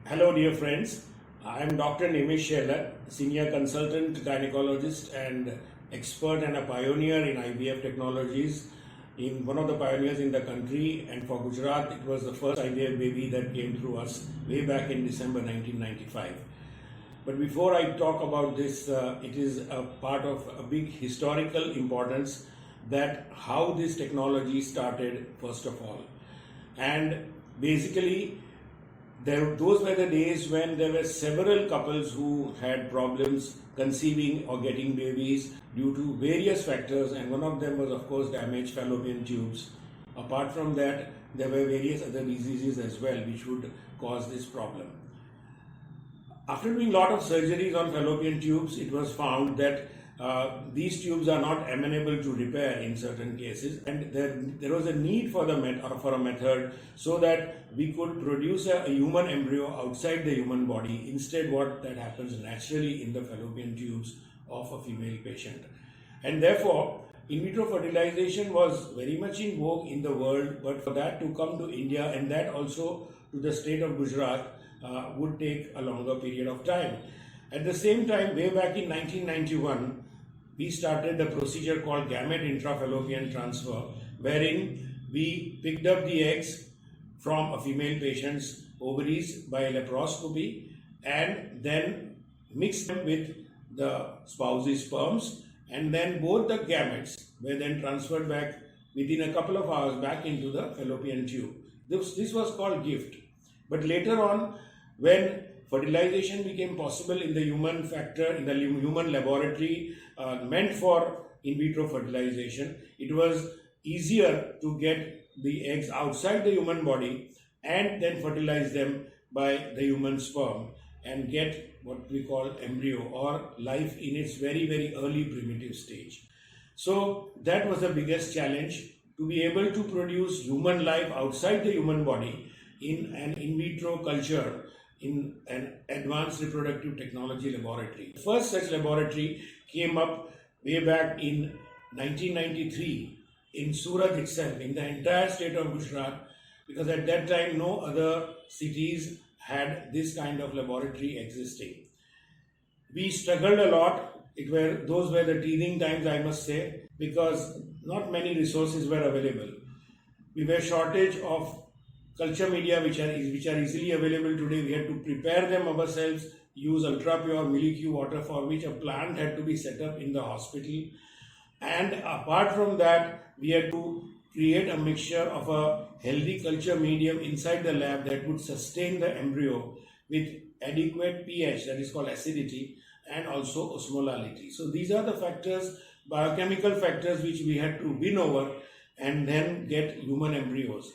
Hello, dear friends. I am Dr. Nimish Shelat, Senior Consultant Gynecologist and expert and a pioneer in IVF technologies, in one of the pioneers in the country. And for Gujarat, it was the first IVF baby that came through us way back in December 1995. But before I talk about this, it is a part of a big historical importance that how this technology started first of all. And basically, those were the days when there were several couples who had problems conceiving or getting babies due to various factors, and one of them was, of course, damaged fallopian tubes. Apart from that, there were various other diseases as well which would cause this problem. After doing a lot of surgeries on fallopian tubes, it was found that these tubes are not amenable to repair in certain cases, and there was a need for a method so that we could produce a human embryo outside the human body, instead what that happens naturally in the fallopian tubes of a female patient. And therefore, in vitro fertilization was very much in vogue in the world, but for that to come to India, and that also to the state of Gujarat, would take a longer period of time. At the same time, way back in 1991, we started the procedure called gamete intrafallopian transfer, wherein we picked up the eggs from a female patient's ovaries by laparoscopy and then mixed them with the spouse's sperms, and then both the gametes were then transferred back within a couple of hours back into the fallopian tube. This was called gift. But later on, when fertilization became possible in the human human laboratory meant for in vitro fertilization, it was easier to get the eggs outside the human body and then fertilize them by the human sperm and get what we call embryo or life in its very, very early primitive stage. So that was the biggest challenge, to be able to produce human life outside the human body in an in vitro culture in an advanced reproductive technology laboratory. The first such laboratory came up way back in 1993 in Surat itself, in the entire state of Gujarat, because at that time no other cities had this kind of laboratory existing. We struggled a lot. Those were the teething times, I must say, because not many resources were available. We were shortage of culture media which are easily available today. We had to prepare them ourselves, use ultra pure milky water, for which a plant had to be set up in the hospital. And apart from that, we had to create a mixture of a healthy culture medium inside the lab that would sustain the embryo with adequate pH, that is called acidity, and also osmolality. So these are the factors, biochemical factors, which we had to win over and then get human embryos.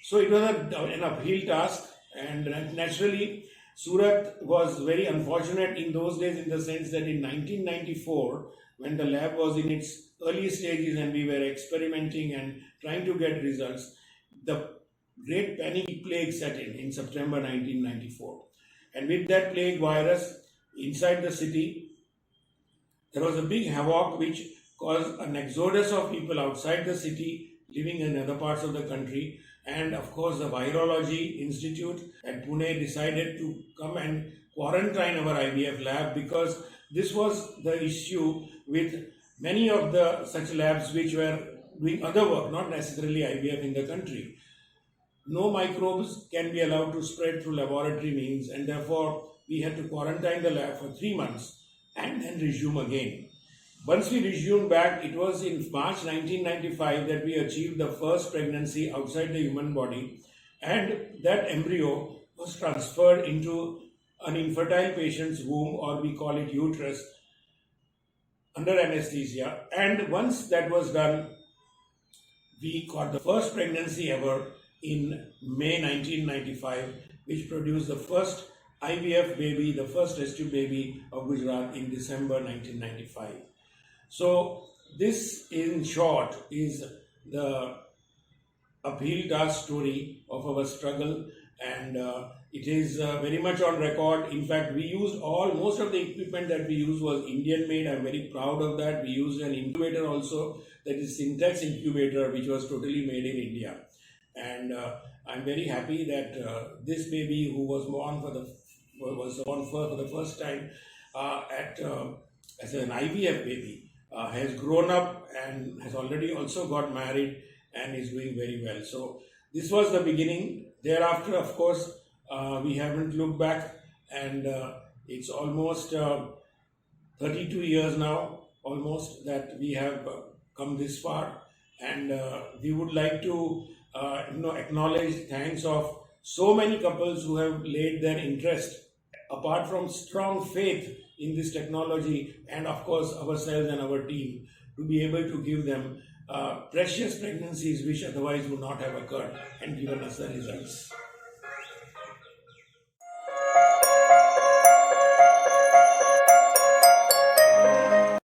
So it was an uphill task, and naturally Surat was very unfortunate in those days, in the sense that in 1994, when the lab was in its early stages and we were experimenting and trying to get results, the great panic plague set in September 1994. And with that plague virus inside the city, there was a big havoc which caused an exodus of people outside the city living in other parts of the country. And of course, the Virology Institute at Pune decided to come and quarantine our IVF lab, because this was the issue with many of the such labs which were doing other work, not necessarily IVF in the country. No microbes can be allowed to spread through laboratory means, and therefore we had to quarantine the lab for 3 months and then resume again. Once we resumed back, it was in March 1995 that we achieved the first pregnancy outside the human body, and that embryo was transferred into an infertile patient's womb, or we call it uterus, under anesthesia. And once that was done, we got the first pregnancy ever in May 1995, which produced the first IVF baby, the first test tube baby of Gujarat in December 1995. So this, in short, is the uphill task story of our struggle, and it is very much on record. In fact, we used most of the equipment that we used was Indian made. I'm very proud of that. We used an incubator also, that is Syntex incubator, which was totally made in India. And I'm very happy that this baby, who was born for the first time as an IVF baby, has grown up and has already also got married and is doing very well. So this was the beginning. Thereafter, of course, we haven't looked back, and it's almost 32 years now, almost, that we have come this far, and we would like to acknowledge thanks of so many couples who have laid their interest, apart from strong faith in this technology, and of course ourselves and our team, to be able to give them precious pregnancies which otherwise would not have occurred, and given us the results.